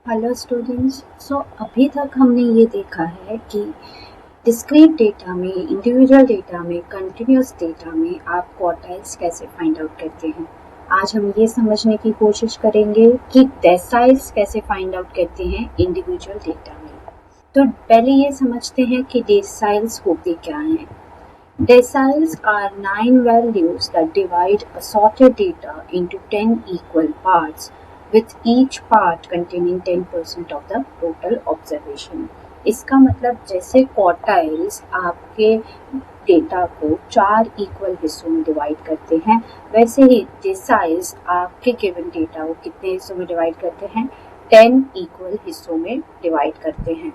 Hello students. अभी तक हमने ये देखा है कि डिस्क्रीट डेटा में, इंडिविजुअल डेटा में, कंटिन्यूस डेटा में आप क्वार्टाइल्स कैसे फाइंड आउट करते हैं। आज हम ये समझने की कोशिश करेंगे कि डेसाइल्स कैसे फाइंड आउट करते हैं इंडिविजुअल डेटा में। तो पहले ये समझते हैं कि डेसाइल्स होते क्या हैं। Deciles are 9 values that divide assorted data into 10 equal parts, with each part containing 10% of the total observation. इसका मतलब जैसे क्वार्टाइल्स आपके डेटा को 4 इक्वल हिस्सों में डिवाइड करते हैं, वैसे ही डेसाइल्स आपके गिवन डेटा को कितने हिस्सों में डिवाइड करते हैं, 10 इक्वल हिस्सों में डिवाइड करते हैं।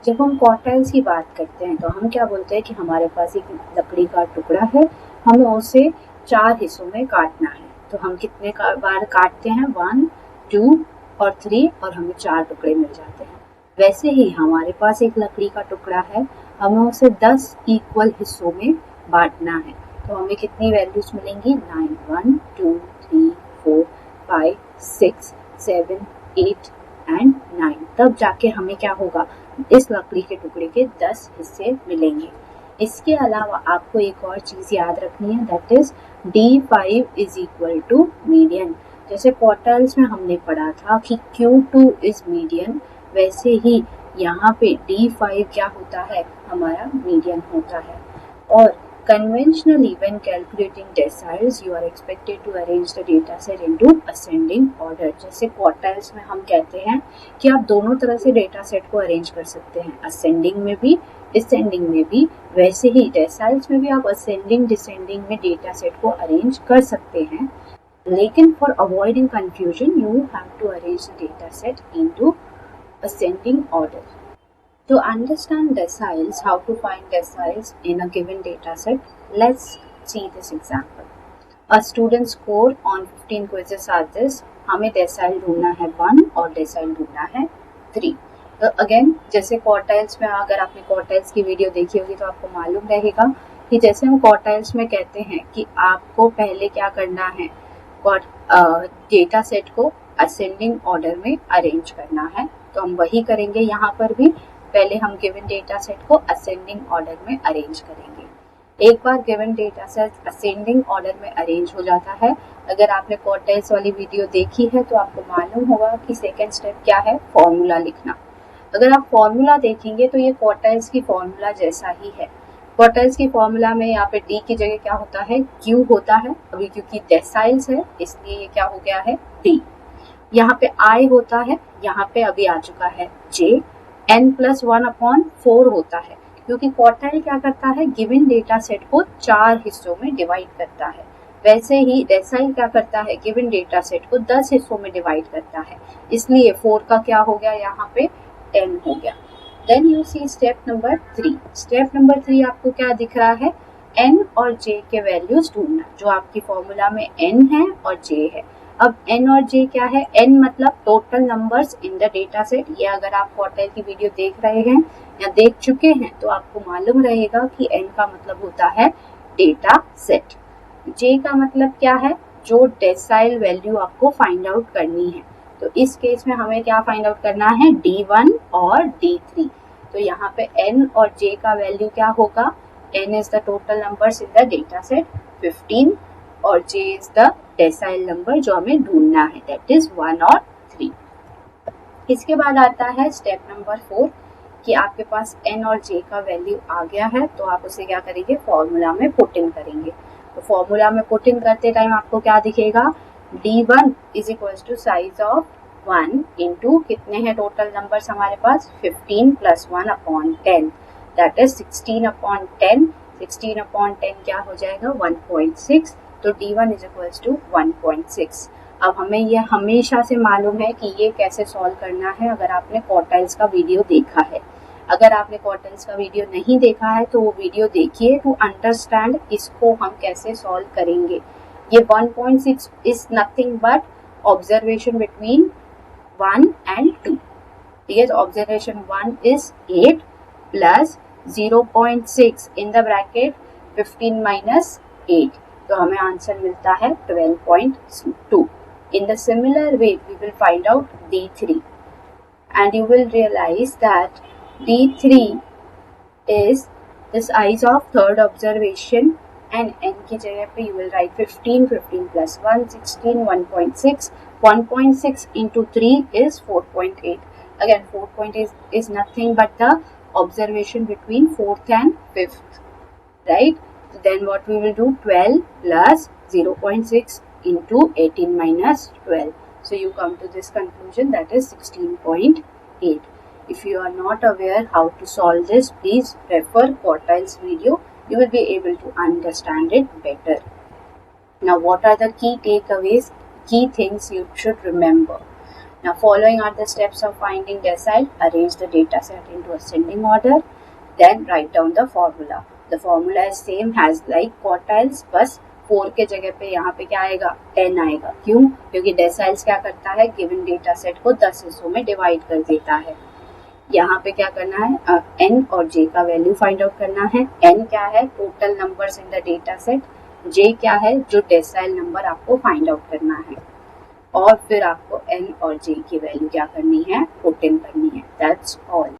जब हम क्वार्टाइल्स की बात करते हैं तो हम क्या बोलते हैं कि हमारे पास एक लकड़ी का टुकड़ा है, हमें उसे 4 हिस्सों में काटना है। तो हम कितने बार काटते हैं, 1, 2 और 3, और हमें 4 टुकड़े मिल जाते हैं। वैसे ही हमारे पास एक लकड़ी का टुकड़ा है, हमें उसे 10 इक्वल हिस्सों में बांटना है। तो हमें कितनी वैल्यूज मिलेंगी, 9, 1, 2, 3, 4, 5, 6, 7, 8 एंड 9। तब जाके हमें क्या होगा, इस लकड़ी के टुकड़े के 10 हिस्से मिलेंगे। इसके अलावा आपको एक और चीज याद रखनी है, that is D5 is equal to median. जैसे क्वार्टाइल्स में हमने पढ़ा था कि Q2 इज मीडियन, वैसे ही यहाँ पे D5 क्या होता है, हमारा मीडियन होता है। और conventionally when calculating deciles you are expected to arrange the data set into ascending order। जैसे क्वार्टाइल्स में हम कहते हैं कि आप दोनों तरह से डेटा सेट को अरेंज कर सकते हैं, असेंडिंग में भी, डिसेंडिंग में भी। वैसे ही डेसाइल्स में भी आप असेंडिंग डिसेंडिंग में डेटा सेट को अरेंज कर सकते हैं, लेकिन for avoiding confusion you have to arrange the data set into ascending order. To understand deciles, how to find deciles in a given data set, let's see this example. A student score on 15 quizzes are this. हमें decile ढूंढना है 1 और decile ढूंढना है 3। तो again जैसे quartiles में, अगर आपने क्वार्टाइल्स की वीडियो देखी होगी तो आपको मालूम रहेगा कि जैसे हम क्वार्टाइल्स में कहते हैं कि आपको पहले क्या करना है, डेटा सेट को असेंडिंग ऑर्डर में अरेंज करना है। तो हम वही करेंगे यहाँ पर भी, पहले हम गिवन डेटा सेट को असेंडिंग ऑर्डर में अरेंज करेंगे। एक बार given data set ascending order में अरेंज हो जाता है, अगर आपने क्वार्टाइल्स वाली वीडियो देखी है तो आपको मालूम होगा कि सेकेंड स्टेप क्या है, फॉर्मूला लिखना। अगर आप फॉर्मूला देखेंगे तो ये क्वार्टाइल्स की फॉर्मूला जैसा ही है। क्वार्टाइल्स की फॉर्मूला में यहाँ पे डी की जगह क्या होता है, क्यू होता है। अभी क्योंकि डेसाइल्स है इसलिए ये क्या हो गया है, डी। यहाँ पे आई होता है, यहाँ पे अभी आ चुका है जे। n+1/4 होता है, क्योंकि क्वार्टाइल क्या करता है, गिवन डेटा सेट को 4 हिस्सों में डिवाइड करता है। वैसे ही डेसाइल क्या करता है, गिवन डेटा सेट को 10 हिस्सों में डिवाइड करता है, इसलिए 4 का क्या हो गया, यहाँ पे 10 हो गया। Then you see step number 3। Step number 3 आपको क्या दिख रहा है, n और j के वैल्यूज ढूंढना, जो आपकी फॉर्मूला में n है और j है। अब n और j क्या है, n मतलब total numbers in the data set. ये अगर आप क्वार्टाइल की वीडियो देख रहे हैं या देख चुके हैं तो आपको मालूम रहेगा कि n का मतलब होता है डेटा सेट। j का मतलब क्या है, जो डेसाइल वैल्यू आपको फाइंड आउट करनी है। तो इस केस में हमें क्या फाइंड आउट करना है, D1 और D3। तो यहाँ पे n और j का वैल्यू क्या होगा, n is the total numbers in the data set 15 और j is the decyl number जो हमें ढूंढना है, दैट इज 1 और 3। इसके बाद आता है स्टेप नंबर 4 कि आपके पास n और j का वैल्यू आ गया है, तो आप उसे क्या करेंगे, फॉर्मूला में पुट इन करेंगे। तो फॉर्मूला में पुट इन करते टाइम आपको क्या दिखेगा, D1 is equal to size of 1 into कितने हैं टोटल नंबर्स हमारे पास, 15 + 1/10, दैट इज 16/10। 16/10 क्या हो जाएगा, 1.6। तो D1 इज इक्वल टू 1.6। अब हमें यह हमेशा से मालूम है कि ये कैसे सॉल्व करना है, अगर आपने क्वार्टाइल्स का वीडियो देखा है। अगर आपने क्वार्टाइल्स का वीडियो नहीं देखा है तो वो वीडियो देखिए टू अंडरस्टैंड इसको हम कैसे सॉल्व करेंगे। ये 1.6 is nothing but observation between 1 and 2। ठीक है, तो observation 1 is 8 plus 0.6 in the bracket 15 minus 8, तो हमें आंसर मिलता है 12.2। In the similar way we will find out D3। and you will realize that D3 is the size of third observation, and n की जगह पे you will write 15, 15 plus 1, 16, 1.6, 1.6 into 3 is 4.8. Again, 4.8 is nothing but the observation between 4th and 5th, right? So then what we will do, 12 plus 0.6 into 18 minus 12. So you come to this conclusion, that is 16.8. If you are not aware how to solve this, please refer quartiles video. You will be able to understand it better. Now, what are the key takeaways, key things you should remember? Now, following are the steps of finding decile. Arrange the data set into ascending order. Then write down the formula. The formula is same as like quartiles, बस 4 के जगह पे यहाँ पे क्या आएगा, 10 आएगा. क्यों? क्योंकि डेसाइल्स क्या करता है, गिवन डेटा सेट को 10 हिस्सों में डिवाइड कर देता है. यहाँ पे क्या करना है, n और j का वैल्यू फाइंड आउट करना है. n क्या है, total numbers in the data set. j क्या है, जो डेसाइल नंबर आपको फाइंड आउट करना है. और फिर आपको n और j की वैल्यू क्या करनी है, पुट इन करनी है. That's all.